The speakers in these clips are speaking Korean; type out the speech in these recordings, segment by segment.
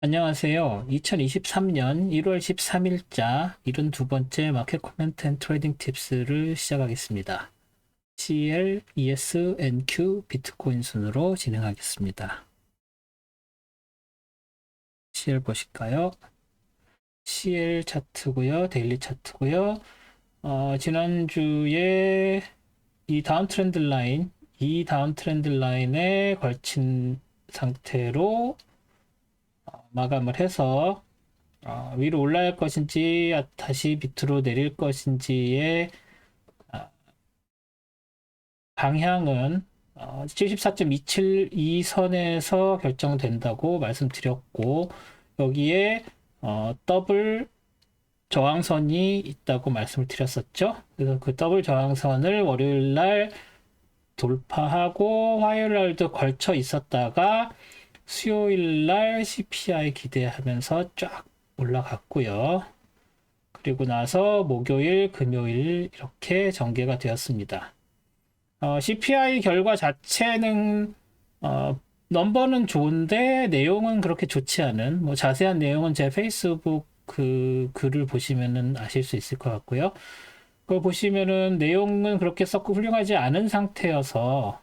안녕하세요. 2023년 1월 13일자 72번째 마켓 코멘트 앤 트레이딩 팁스를 시작하겠습니다. CL, ES, NQ, 비트코인 순으로 진행하겠습니다. CL 보실까요? CL 차트고요. 데일리 차트고요. 지난주에 이 다운 트렌드 라인에 걸친 상태로 마감을 해서 위로 올라갈 것인지 다시 밑으로 내릴 것인지의 방향은 74.272선에서 결정된다고 말씀드렸고, 여기에 더블 저항선이 있다고 말씀을 드렸었죠. 그래서 그 더블 저항선을 월요일 날 돌파하고 화요일 날도 걸쳐 있었다가 수요일 날 CPI 기대하면서 쫙 올라갔고요. 그리고 나서 목요일, 금요일 이렇게 전개가 되었습니다. CPI 결과 자체는 넘버는 좋은데 내용은 그렇게 좋지 않은, 뭐 자세한 내용은 제 페이스북 그 글을 보시면은 아실 수 있을 것 같고요. 그걸 보시면은 내용은 그렇게 썩 훌륭하지 않은 상태여서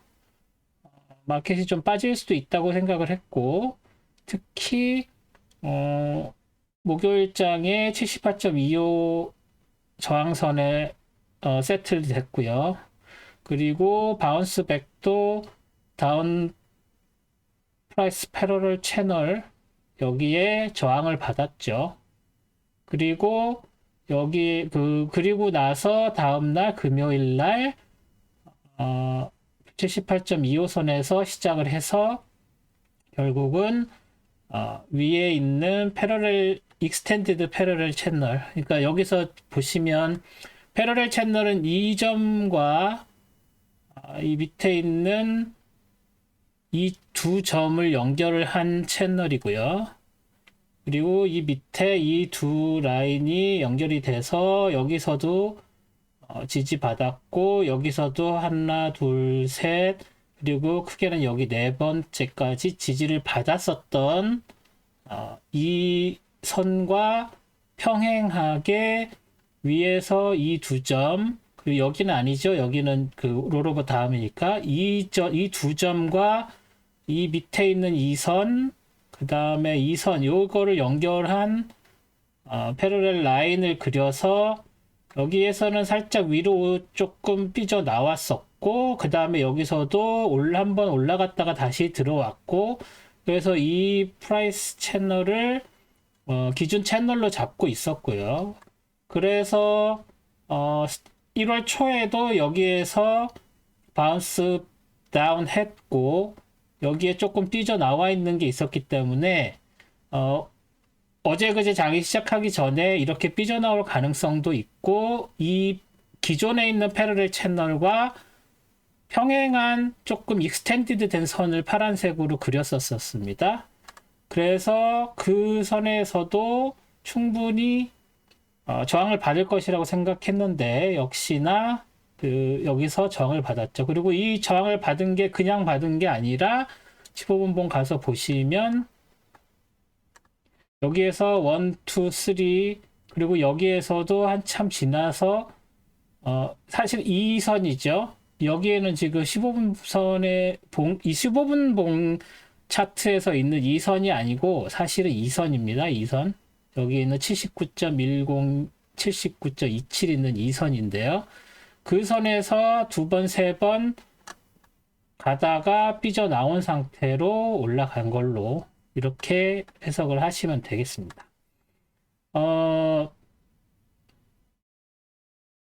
마켓이 좀 빠질 수도 있다고 생각을 했고, 특히 목요일장에 78.25 저항선에 세틀 됐고요. 그리고 바운스백도 다운 프라이스 패러럴 채널 여기에 저항을 받았죠. 그리고 그리고 나서 다음날 금요일 날 78.25선에서 시작을 해서 결국은 위에 있는 패러렐 익스텐디드 패러렐 채널, 그러니까 여기서 보시면 패러렐 채널은 이 점과 이 밑에 있는 이 두 점을 연결을 한 채널이고요. 그리고 이 밑에 이 두 라인이 연결이 돼서 여기서도 지지받았고, 여기서도 하나, 둘, 셋, 그리고 크게는 여기 네 번째까지 지지를 받았었던 이 선과 평행하게 위에서 이 두 점, 그리고 여기는 아니죠. 여기는 그 롤오버 다음이니까 이 두 점과 이 밑에 있는 이 선, 그 다음에 이 선, 요거를 연결한 패러렐 라인을 그려서 여기에서는 살짝 위로 조금 삐져 나왔었고, 그 다음에 여기서도 한번 올라갔다가 다시 들어왔고, 그래서 이 프라이스 채널을 기준 채널로 잡고 있었고요. 그래서 1월 초에도 여기에서 바운스 다운 했고, 여기에 조금 삐져 나와 있는 게 있었기 때문에 어제 그제 장이 시작하기 전에 이렇게 삐져나올 가능성도 있고, 이 기존에 있는 패러렐 채널과 평행한 조금 익스텐디드 된 선을 파란색으로 그렸었습니다. 그래서 그 선에서도 충분히 저항을 받을 것이라고 생각했는데, 역시나 여기서 저항을 받았죠. 그리고 이 저항을 받은 게 그냥 받은 게 아니라 15분봉 가서 보시면 여기에서 1, 2, 3, 그리고 여기에서도 한참 지나서 사실 이 선이죠. 여기에는 지금 15분 선의 이 15분 봉 차트에서 있는 이 선이 아니고 사실은 이 선입니다. 이 선. 여기 있는 79.10, 79.27 있는 이 선인데요. 그 선에서 두 번, 세 번 가다가 삐져나온 상태로 올라간 걸로 이렇게 해석을 하시면 되겠습니다.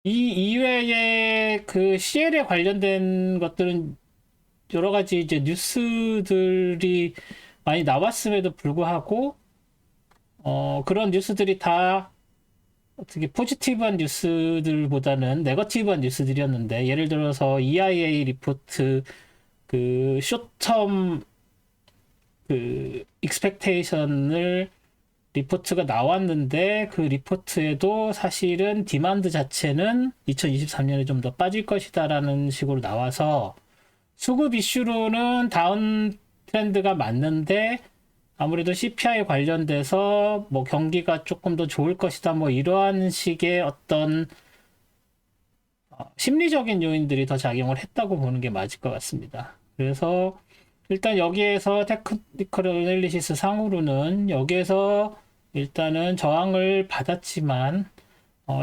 이 이외에 그 CL에 관련된 것들은 여러 가지 이제 뉴스들이 많이 나왔음에도 불구하고, 그런 뉴스들이 다 어떻게 포지티브한 뉴스들보다는 네거티브한 뉴스들이었는데, 예를 들어서 EIA 리포트 그 쇼텀 그 익스펙테이션을 리포트가 나왔는데, 그 리포트에도 사실은 디만드 자체는 2023년에 좀 더 빠질 것이다라는 식으로 나와서 수급 이슈로는 다운 트렌드가 맞는데 아무래도 CPI 관련돼서 뭐 경기가 조금 더 좋을 것이다 뭐 이러한 식의 어떤 심리적인 요인들이 더 작용을 했다고 보는 게 맞을 것 같습니다. 그래서 일단 여기에서 테크니컬 애널리시스 상으로는 여기에서 일단은 저항을 받았지만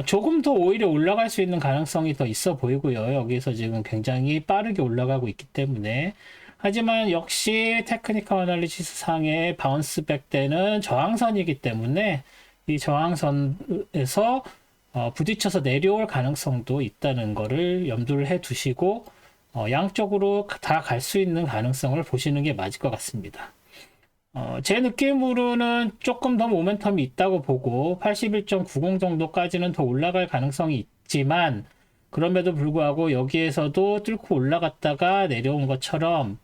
조금 더 오히려 올라갈 수 있는 가능성이 더 있어 보이고요. 여기서 지금 굉장히 빠르게 올라가고 있기 때문에. 하지만 역시 테크니컬 애널리시스 상의 바운스백 때는 저항선이기 때문에 이 저항선에서 부딪혀서 내려올 가능성도 있다는 것을 염두를 해 두시고 양쪽으로 다 갈 수 있는 가능성을 보시는 게 맞을 것 같습니다. 제 느낌으로는 조금 더 모멘텀이 있다고 보고 81.90 정도까지는 더 올라갈 가능성이 있지만 그럼에도 불구하고 여기에서도 뚫고 올라갔다가 내려온 것처럼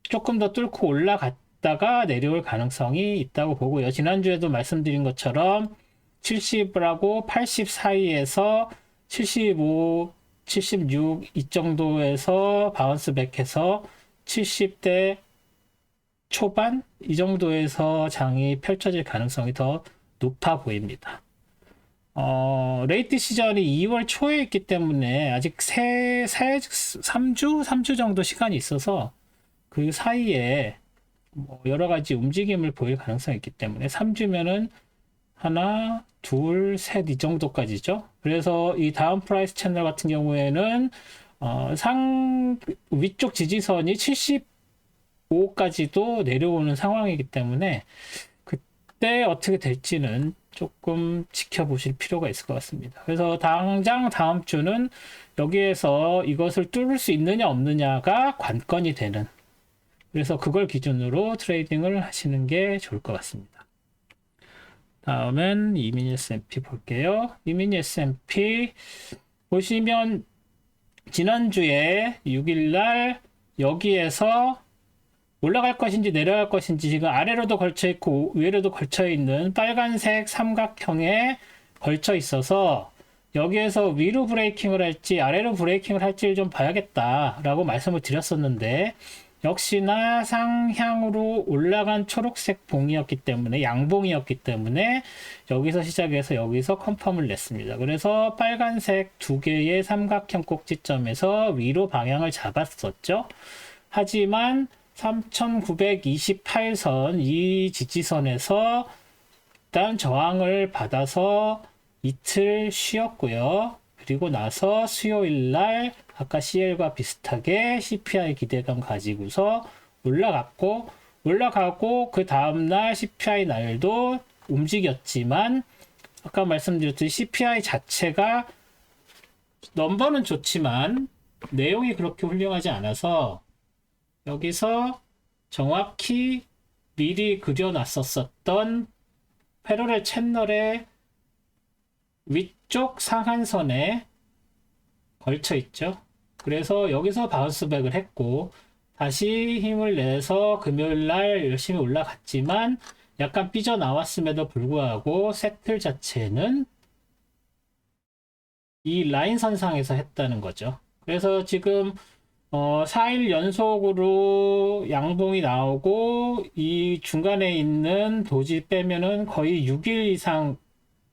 조금 더 뚫고 올라갔다가 내려올 가능성이 있다고 보고요. 지난주에도 말씀드린 것처럼 70하고 80 사이에서 75, 76 이 정도에서 바운스백해서 70대 초반 이 정도에서 장이 펼쳐질 가능성이 더 높아 보입니다. 레이트 시전이 2월 초에 있기 때문에 아직 3주 정도 시간이 있어서 그 사이에 뭐 여러 가지 움직임을 보일 가능성이 있기 때문에 3주면은 하나, 둘, 셋 이 정도까지죠. 그래서 이 다음 프라이스 채널 같은 경우에는 위쪽 지지선이 75까지도 내려오는 상황이기 때문에 그때 어떻게 될지는 조금 지켜보실 필요가 있을 것 같습니다. 그래서 당장 다음 주는 여기에서 이것을 뚫을 수 있느냐 없느냐가 관건이 되는, 그래서 그걸 기준으로 트레이딩을 하시는 게 좋을 것 같습니다. 다음은 이미니 S&P 볼게요. 이미니 S&P 보시면 지난주에 6일날 여기에서 올라갈 것인지 내려갈 것인지 지금 아래로도 걸쳐 있고 위로도 걸쳐 있는 빨간색 삼각형에 걸쳐 있어서 여기에서 위로 브레이킹을 할지 아래로 브레이킹을 할지를 좀 봐야겠다라고 말씀을 드렸었는데 역시나 상향으로 올라간 초록색 봉이었기 때문에 양봉이었기 때문에 여기서 시작해서 여기서 컨펌을 냈습니다. 그래서 빨간색 두 개의 삼각형 꼭지점에서 위로 방향을 잡았었죠. 하지만 3928선 이 지지선에서 일단 저항을 받아서 이틀 쉬었고요. 그리고 나서 수요일 날 아까 CL과 비슷하게 CPI 기대감 가지고서 올라가고 그 다음날 CPI 날도 움직였지만 아까 말씀드렸듯이 CPI 자체가 넘버는 좋지만 내용이 그렇게 훌륭하지 않아서 여기서 정확히 미리 그려놨었던 패러렐 채널의 위쪽 상한선에 걸쳐 있죠. 그래서 여기서 바운스백을 했고 다시 힘을 내서 금요일날 열심히 올라갔지만 약간 삐져나왔음에도 불구하고 세틀 자체는 이 라인 선상에서 했다는 거죠. 그래서 지금 4일 연속으로 양봉이 나오고 이 중간에 있는 도지 빼면은 거의 6일 이상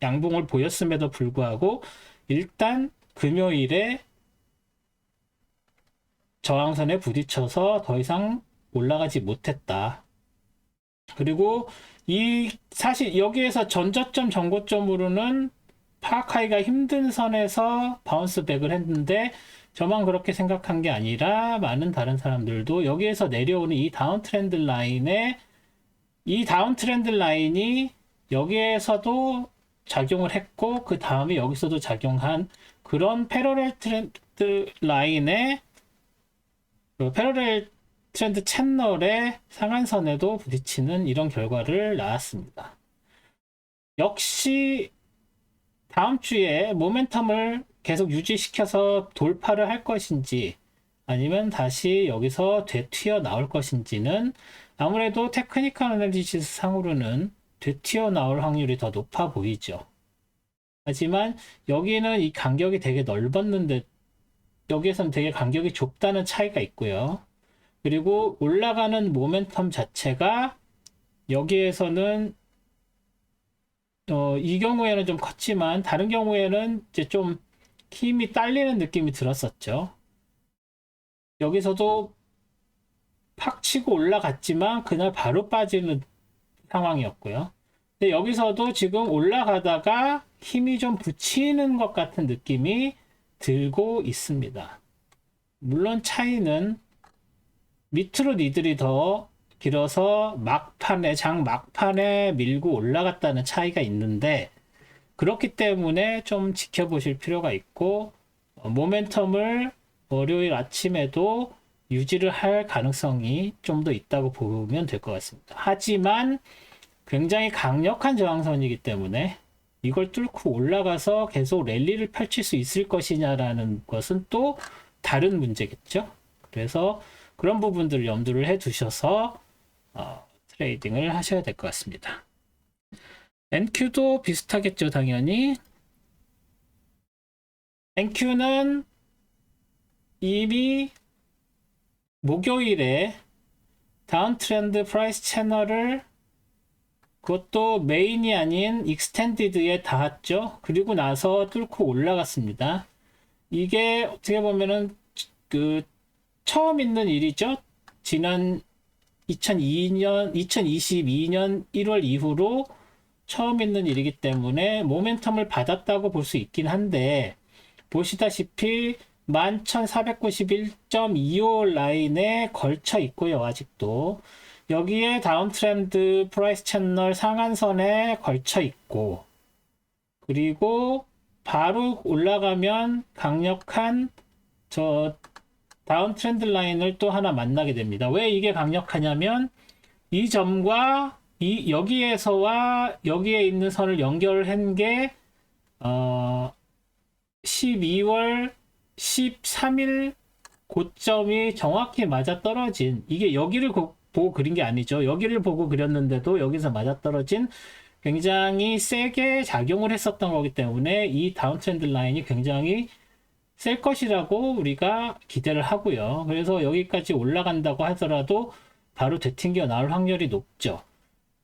양봉을 보였음에도 불구하고 일단 금요일에 저항선에 부딪혀서 더 이상 올라가지 못했다. 그리고 사실 여기에서 전저점 전고점으로는 파악하기가 힘든 선에서 바운스백을 했는데 저만 그렇게 생각한 게 아니라 많은 다른 사람들도 여기에서 내려오는 이 다운 트렌드 라인이 여기에서도 작용을 했고 그 다음에 여기서도 작용한 그런 패러렐 트렌드 라인의 패러렐 트렌드 채널의 상한선에도 부딪히는 이런 결과를 낳았습니다. 역시 다음 주에 모멘텀을 계속 유지시켜서 돌파를 할 것인지 아니면 다시 여기서 되튀어 나올 것인지는 아무래도 테크니컬 애널리시스 상으로는 되튀어 나올 확률이 더 높아 보이죠. 하지만 여기는 이 간격이 되게 넓었는데 여기에서는 되게 간격이 좁다는 차이가 있고요. 그리고 올라가는 모멘텀 자체가 여기에서는 이 경우에는 좀 컸지만 다른 경우에는 이제 좀 힘이 딸리는 느낌이 들었었죠. 여기서도 팍 치고 올라갔지만 그날 바로 빠지는 상황이었고요. 근데 여기서도 지금 올라가다가 힘이 좀 붙이는 것 같은 느낌이 들고 있습니다. 물론 차이는 밑으로 니들이 더 길어서 장 막판에 밀고 올라갔다는 차이가 있는데, 그렇기 때문에 좀 지켜보실 필요가 있고, 모멘텀을 월요일 아침에도 유지를 할 가능성이 좀 더 있다고 보면 될 것 같습니다. 하지만 굉장히 강력한 저항선이기 때문에 이걸 뚫고 올라가서 계속 랠리를 펼칠 수 있을 것이냐라는 것은 또 다른 문제겠죠. 그래서 그런 부분들을 염두를 해 두셔서 트레이딩을 하셔야 될 것 같습니다. NQ도 비슷하겠죠, 당연히. NQ는 이미 목요일에 다운 트렌드 프라이스 채널을, 그것도 메인이 아닌 익스텐디드에 닿았죠. 그리고 나서 뚫고 올라갔습니다. 이게 어떻게 보면은 처음 있는 일이죠. 지난 2022년 1월 이후로 처음 있는 일이기 때문에 모멘텀을 받았다고 볼 수 있긴 한데, 보시다시피 11,491.25 라인에 걸쳐 있고요. 아직도 여기에 다운 트렌드 프라이스 채널 상한선에 걸쳐 있고, 그리고 바로 올라가면 강력한 다운 트렌드 라인을 또 하나 만나게 됩니다. 왜 이게 강력하냐면 이 점과 여기에서와 여기에 있는 선을 연결한 게 12월 13일 고점이 정확히 맞아떨어진, 이게 여기를 보고 그린 게 아니죠. 여기를 보고 그렸는데도 여기서 맞아떨어진 굉장히 세게 작용을 했었던 거기 때문에 이 다운트렌드 라인이 굉장히 셀 것이라고 우리가 기대를 하고요. 그래서 여기까지 올라간다고 하더라도 바로 되튕겨 나올 확률이 높죠.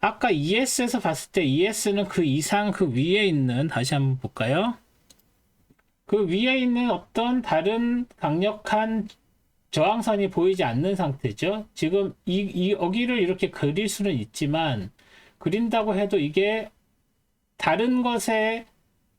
아까 ES에서 봤을 때 ES는 그 이상 그 위에 있는, 다시 한번 볼까요? 그 위에 있는 어떤 다른 강력한 저항선이 보이지 않는 상태죠. 지금 여기를 이렇게 그릴 수는 있지만, 그린다고 해도 이게 다른 것에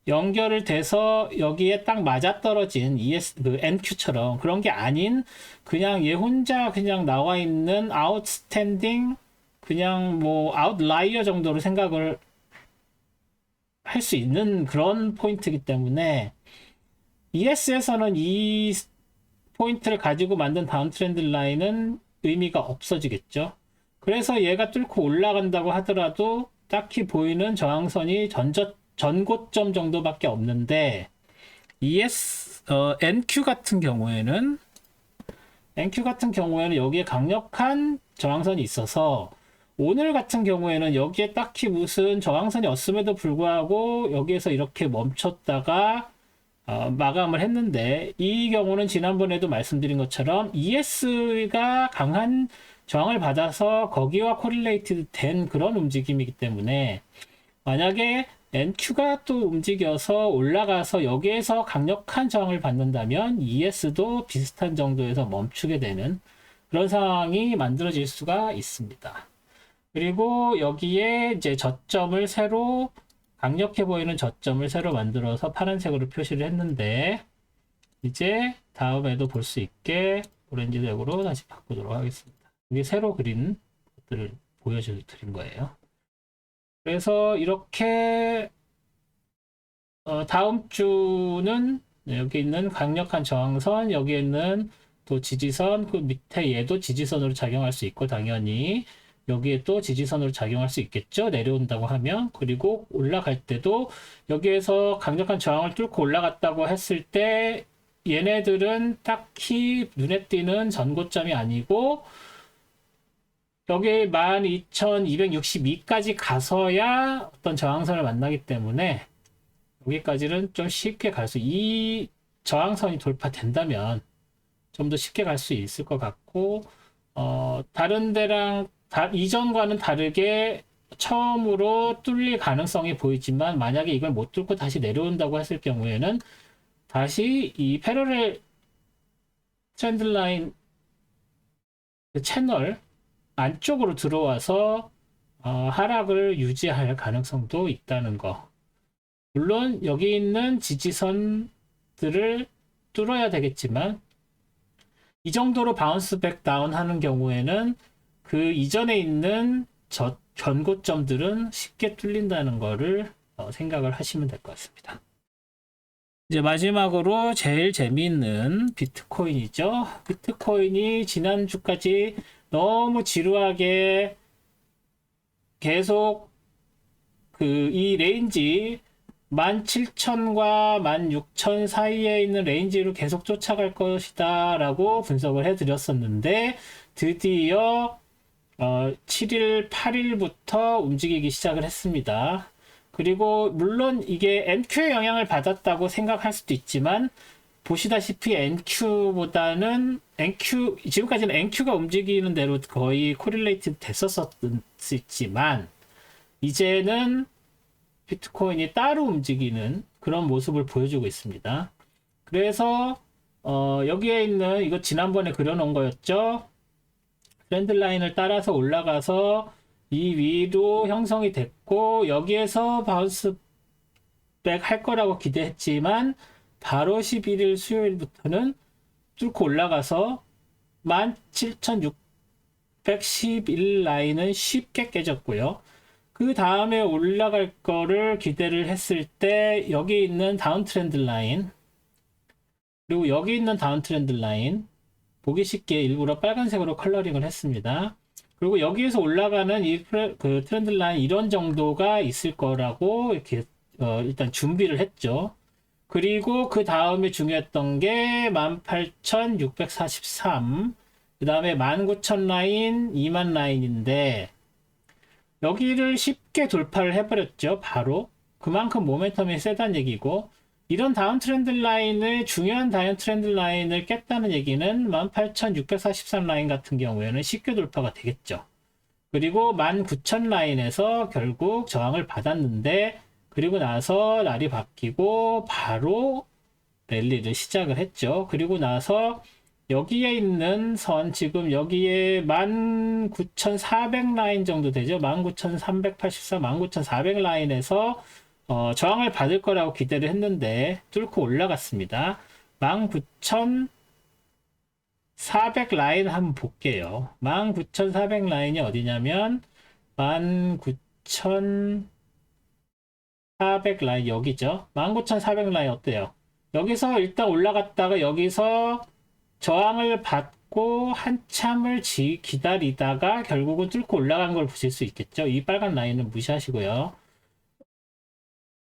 연결을 돼서 여기에 딱 맞아떨어진 NQ처럼 그런 게 아닌, 그냥 얘 혼자 그냥 나와 있는 아웃스탠딩, 그냥 뭐 아웃라이어 정도로 생각을 할 수 있는 그런 포인트이기 때문에, ES에서는 이 포인트를 가지고 만든 다운 트렌드 라인은 의미가 없어지겠죠. 그래서 얘가 뚫고 올라간다고 하더라도 딱히 보이는 저항선이 전고점 정도밖에 없는데, NQ 같은 경우에는 여기에 강력한 저항선이 있어서, 오늘 같은 경우에는 여기에 딱히 무슨 저항선이 없음에도 불구하고 여기에서 이렇게 멈췄다가 마감을 했는데, 이 경우는 지난번에도 말씀드린 것처럼 ES가 강한 저항을 받아서 거기와 코릴레이트 된 그런 움직임이기 때문에, 만약에 NQ가 또 움직여서 올라가서 여기에서 강력한 저항을 받는다면 ES도 비슷한 정도에서 멈추게 되는 그런 상황이 만들어질 수가 있습니다. 그리고 여기에 이제 저점을 새로, 강력해 보이는 저점을 새로 만들어서 파란색으로 표시를 했는데, 이제 다음에도 볼 수 있게 오렌지색으로 다시 바꾸도록 하겠습니다. 이게 새로 그린 것들을 보여드린 거예요. 그래서 이렇게 다음 주는 여기 있는 강력한 저항선, 여기에 있는 또 지지선, 그 밑에 얘도 지지선으로 작용할 수 있고, 당연히 여기에 또 지지선으로 작용할 수 있겠죠. 내려온다고 하면. 그리고 올라갈 때도 여기에서 강력한 저항을 뚫고 올라갔다고 했을 때, 얘네들은 딱히 눈에 띄는 전고점이 아니고, 여기 12,262까지 가서야 어떤 저항선을 만나기 때문에, 여기까지는 좀 쉽게 이 저항선이 돌파된다면 좀 더 쉽게 갈 수 있을 것 같고, 다른 데랑 이전과는 다르게 처음으로 뚫릴 가능성이 보이지만 만약에 이걸 못 뚫고 다시 내려온다고 했을 경우에는 다시 이 패러렐 트렌드 라인 그 채널 안쪽으로 들어와서 하락을 유지할 가능성도 있다는 거. 물론 여기 있는 지지선들을 뚫어야 되겠지만 이 정도로 바운스 백 다운 하는 경우에는 그 이전에 있는 변고점들은 쉽게 뚫린다는 거를 생각을 하시면 될 것 같습니다. 이제 마지막으로 제일 재미있는 비트코인이죠. 비트코인이 지난주까지 너무 지루하게 계속 이 레인지 17,000과 16,000 사이에 있는 레인지로 계속 쫓아갈 것이다 라고 분석을 해드렸었는데 드디어 7일, 8일부터 움직이기 시작을 했습니다. 그리고 물론 이게 NQ의 영향을 받았다고 생각할 수도 있지만 보시다시피 지금까지는 NQ가 움직이는 대로 거의 코릴레이트 됐었지만 이제는 비트코인이 따로 움직이는 그런 모습을 보여주고 있습니다. 그래서 여기에 있는 이거 지난번에 그려놓은 거였죠. 트렌드 라인을 따라서 올라가서 이 위로 형성이 됐고 여기에서 바운스 백 할 거라고 기대했지만 바로 11일 수요일부터는 뚫고 올라가서 17,611 라인은 쉽게 깨졌고요. 그 다음에 올라갈 거를 기대를 했을 때 여기 있는 다운 트렌드 라인 그리고 여기 있는 다운 트렌드 라인 보기 쉽게 일부러 빨간색으로 컬러링을 했습니다. 그리고 여기에서 올라가는 그 트렌드 라인 이런 정도가 있을 거라고 이렇게 일단 준비를 했죠. 그리고 그 다음에 중요했던 게 18,643, 그 다음에 19,000 라인, 20,000 라인인데 여기를 쉽게 돌파를 해버렸죠. 바로 그만큼 모멘텀이 세다는 얘기고 이런 다운 트렌드 라인을 중요한 다운 트렌드 라인을 깼다는 얘기는 18,643 라인 같은 경우에는 쉽게 돌파가 되겠죠. 그리고 19,000 라인에서 결국 저항을 받았는데 그리고 나서 날이 바뀌고 바로 랠리를 시작을 했죠. 그리고 나서 여기에 있는 선 지금 여기에 19,400 라인 정도 되죠. 19,384, 19,400 라인에서 저항을 받을 거라고 기대를 했는데 뚫고 올라갔습니다. 19,400 라인 한번 볼게요. 19,400 라인이 어디냐면 19,400 라인 여기죠. 19,400 라인 어때요? 여기서 일단 올라갔다가 여기서 저항을 받고 한참을 기다리다가 결국은 뚫고 올라간 걸 보실 수 있겠죠. 이 빨간 라인은 무시하시고요.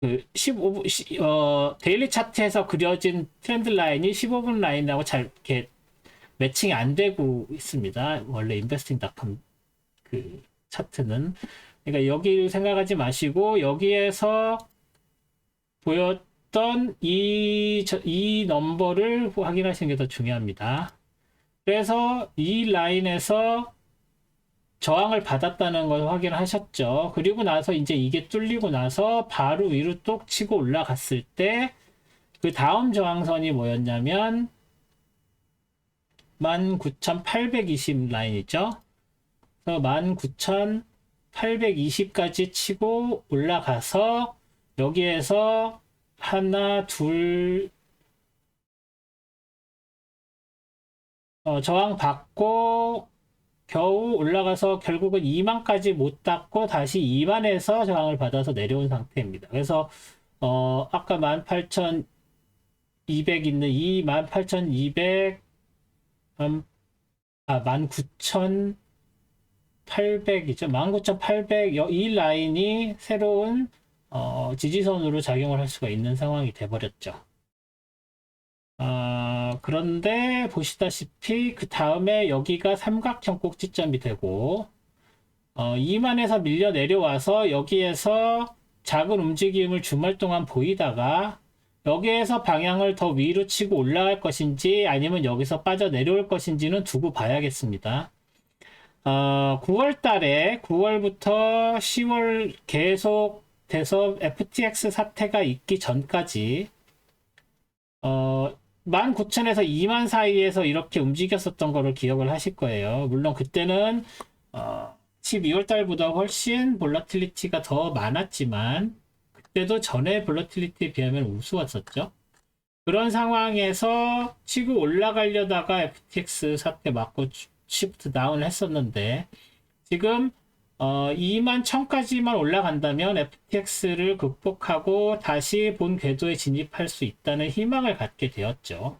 그 15분 데일리 차트에서 그려진 트렌드 라인이 15분 라인하고 잘 이렇게 매칭이 안 되고 있습니다. 원래 인베스팅닷컴 그 차트는. 그러니까 여기를 생각하지 마시고 여기에서 보였던 이 넘버를 확인하시는 게 더 중요합니다. 그래서 이 라인에서 저항을 받았다는 걸 확인하셨죠. 그리고 나서 이제 이게 뚫리고 나서 바로 위로 뚝 치고 올라갔을 때 그 다음 저항선이 뭐였냐면 19,820 라인이죠. 그래서 19,820까지 치고 올라가서 여기에서 하나, 둘, 저항 받고 겨우 올라가서 결국은 2만까지 못 닿고 다시 2만에서 저항을 받아서 내려온 상태입니다. 그래서 아까 18,200 있는 이 18,200 19,800이죠. 19,800 이 라인이 새로운 지지선으로 작용을 할 수가 있는 상황이 돼버렸죠. 그런데 보시다시피 그 다음에 여기가 삼각형 꼭지점이 되고 2만에서 밀려 내려와서 여기에서 작은 움직임을 주말 동안 보이다가 여기에서 방향을 더 위로 치고 올라갈 것인지 아니면 여기서 빠져 내려올 것인지는 두고 봐야겠습니다. 9월 달에 9월부터 10월 계속 돼서 FTX 사태가 있기 전까지 19,000에서 2만 사이에서 이렇게 움직였었던 거를 기억을 하실 거예요. 물론 그때는 12월 달보다 훨씬 볼러틸리티가 더 많았지만 그때도 전에 볼러틸리티에 비하면 우스웠었죠. 그런 상황에서 치고 올라가려다가 FTX 사태 맞고 시프트 다운을 했었는데 지금 2만 1000까지만 올라간다면 FTX를 극복하고 다시 본 궤도에 진입할 수 있다는 희망을 갖게 되었죠.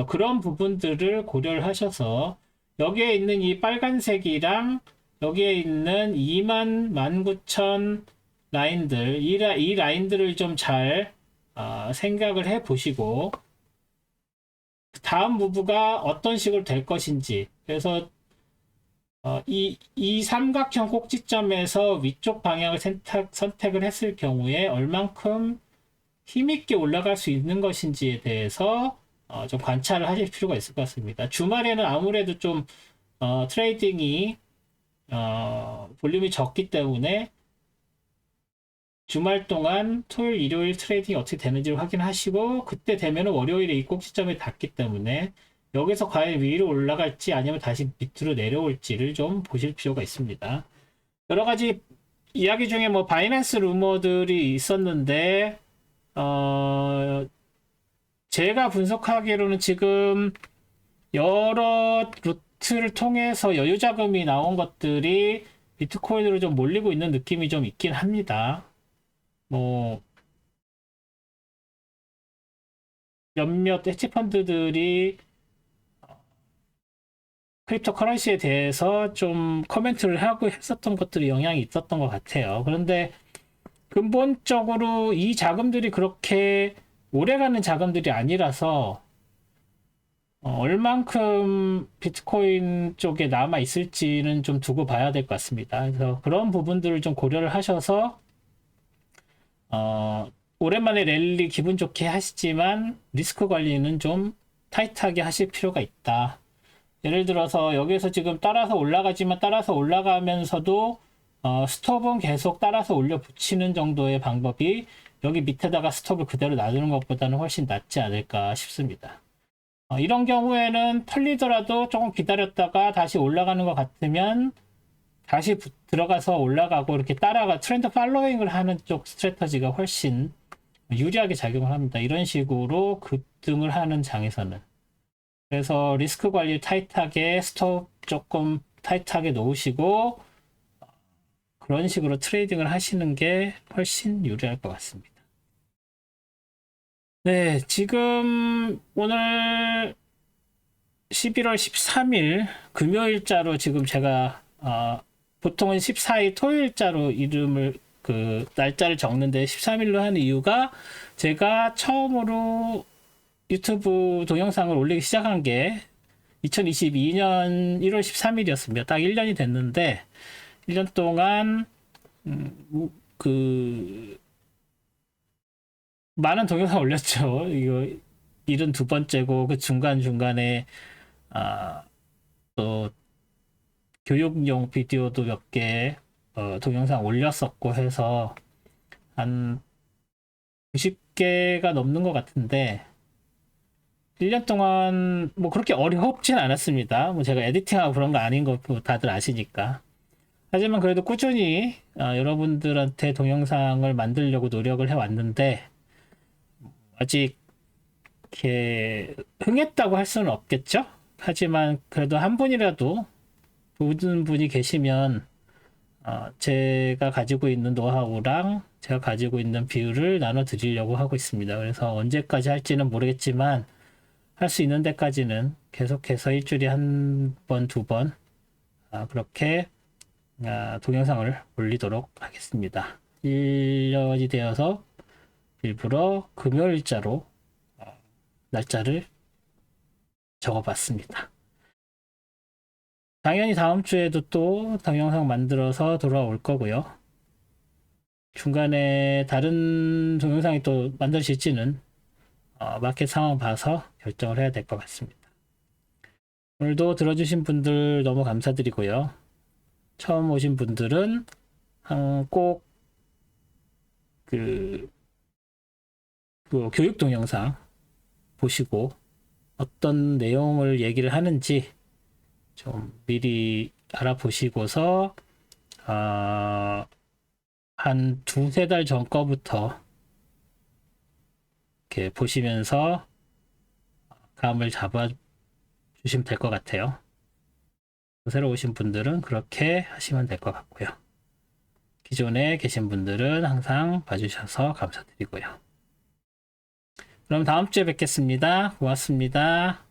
그런 부분들을 고려를 하셔서 여기에 있는 이 빨간색이랑 여기에 있는 2만 19,000 라인들 이 라인들을 좀 잘 생각을 해 보시고 다음 무브가 어떤 식으로 될 것인지 그래서 이 삼각형 꼭지점에서 위쪽 방향을 선택을 했을 경우에 얼만큼 힘있게 올라갈 수 있는 것인지에 대해서 좀 관찰을 하실 필요가 있을 것 같습니다. 주말에는 아무래도 좀 트레이딩이 볼륨이 적기 때문에 주말 동안 토요일, 일요일 트레이딩이 어떻게 되는지를 확인하시고 그때 되면 월요일에 이 꼭지점에 닿기 때문에 여기서 과연 위로 올라갈지 아니면 다시 밑으로 내려올지를 좀 보실 필요가 있습니다. 여러 가지 이야기 중에 뭐 바이낸스 루머들이 있었는데 제가 분석하기로는 지금 여러 루트를 통해서 여유 자금이 나온 것들이 비트코인으로 좀 몰리고 있는 느낌이 좀 있긴 합니다. 뭐 몇몇 헤지펀드들이 크립토 커런시에 대해서 좀 코멘트를 하고 했었던 것들이 영향이 있었던 것 같아요. 그런데 근본적으로 이 자금들이 그렇게 오래가는 자금들이 아니라서 얼만큼 비트코인 쪽에 남아 있을지는 좀 두고 봐야 될 것 같습니다. 그래서 그런 부분들을 좀 고려를 하셔서 오랜만에 랠리 기분 좋게 하시지만 리스크 관리는 좀 타이트하게 하실 필요가 있다. 예를 들어서 여기서 지금 따라서 올라가지만 따라서 올라가면서도 스톱은 계속 따라서 올려 붙이는 정도의 방법이 여기 밑에다가 스톱을 그대로 놔두는 것보다는 훨씬 낫지 않을까 싶습니다. 이런 경우에는 털리더라도 조금 기다렸다가 다시 올라가는 것 같으면 다시 들어가서 올라가고 이렇게 따라가 트렌드 팔로잉을 하는 쪽 스트래터지가 훨씬 유리하게 작용을 합니다. 이런 식으로 급등을 하는 장에서는. 그래서 리스크 관리 타이트하게 스톱 조금 타이트하게 놓으시고 그런 식으로 트레이딩을 하시는 게 훨씬 유리할 것 같습니다. 네, 지금 오늘 11월 13일 금요일자로 지금 제가 보통은 14일 토요일자로 이름을 그 날짜를 적는데 13일로 하는 이유가 제가 처음으로 유튜브 동영상을 올리기 시작한 게 2022년 1월 13일이었습니다. 딱 1년이 됐는데 1년 동안 그 많은 동영상 올렸죠. 이거 72번째고 그 중간중간에 또 교육용 비디오도 몇 개 동영상 올렸었고 해서 한 90개가 넘는 것 같은데 1년 동안 뭐 그렇게 어렵진 않았습니다. 뭐 제가 에디팅하고 그런 거 아닌 거 다들 아시니까. 하지만 그래도 꾸준히 여러분들한테 동영상을 만들려고 노력을 해왔는데 아직 이렇게 흥했다고 할 수는 없겠죠? 하지만 그래도 한 분이라도 모든 분이 계시면 제가 가지고 있는 노하우랑 제가 가지고 있는 비율을 나눠 드리려고 하고 있습니다. 그래서 언제까지 할지는 모르겠지만 할 수 있는 데까지는 계속해서 일주일에 한 번, 두 번 그렇게 동영상을 올리도록 하겠습니다. 1년이 되어서 일부러 금요일자로 날짜를 적어봤습니다. 당연히 다음 주에도 또 동영상 만들어서 돌아올 거고요. 중간에 다른 동영상이 또 만들어질지는 마켓 상황 봐서 결정을 해야 될 것 같습니다. 오늘도 들어주신 분들 너무 감사드리고요. 처음 오신 분들은 꼭 그 교육 동영상 보시고 어떤 내용을 얘기를 하는지 좀 미리 알아보시고서 한 두세 달 전 거부터 이렇게 보시면서 감을 잡아 주시면 될 것 같아요. 새로 오신 분들은 그렇게 하시면 될 것 같고요. 기존에 계신 분들은 항상 봐주셔서 감사드리고요. 그럼 다음 주에 뵙겠습니다. 고맙습니다.